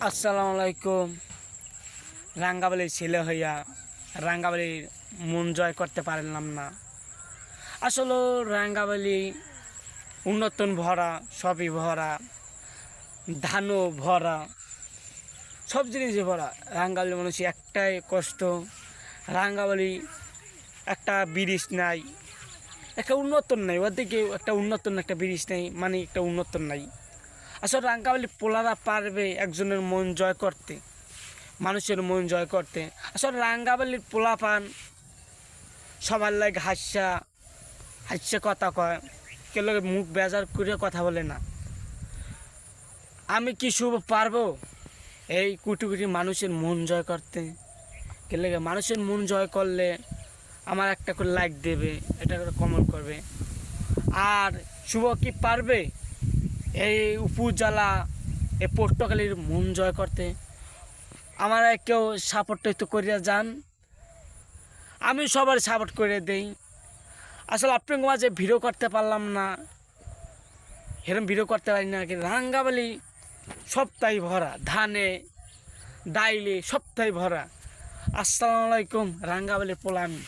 আসসালামু আলাইকুম। রাঙ্গাবালির ছেলে হইয়া রাঙ্গাবালির মন জয় করতে পারলাম না। আসলে রাঙ্গাবালি উন্নতন ভরা, সবই ভরা, ধানও ভরা, সব জিনিসই ভরা। রাঙ্গাবালি মানুষ একটাই কষ্ট, রাঙ্গাবালি একটা ব্রিজ নাই, একটা উন্নতন নাই, ওদিকে একটা উন্নতন একটা ব্রিজ নেই, মানে একটা উন্নতন নাই। আসলে রাঙ্গাবালি পোলারা পারবে একজনের মন জয় করতে, মানুষের মন জয় করতে। আসলে রাঙ্গাবালির পোলাপান সবার লাগে হাস্যা হাস্যা কথা কয়, কেউ মুখ বেজার করে কথা বলে না। আমি কি শুভ পারবো এই কোটি কোটি মানুষের মন জয় করতে? কেলে মানুষের মন জয় করলে আমার একটা করে লাইক দেবে, এটা করে কমেন্ট করবে। আর শুভ কি পারবে এই উপজেলা এই পটুয়াখালীর মন জয় করতে? আমার কেউ সাপোর্ট তো করিয়া যান, আমি সবার সাপোর্ট করে দেই। আসলে আপনার মাঝে ভিডিও করতে পারলাম না, এরকম ভিডিও করতে পারি না। রাঙ্গাবালি সবটাই ভরা, ধানে ডাইলে সবটাই ভরা। আসসালামু আলাইকুম, রাঙ্গাবালির পোলা আমি।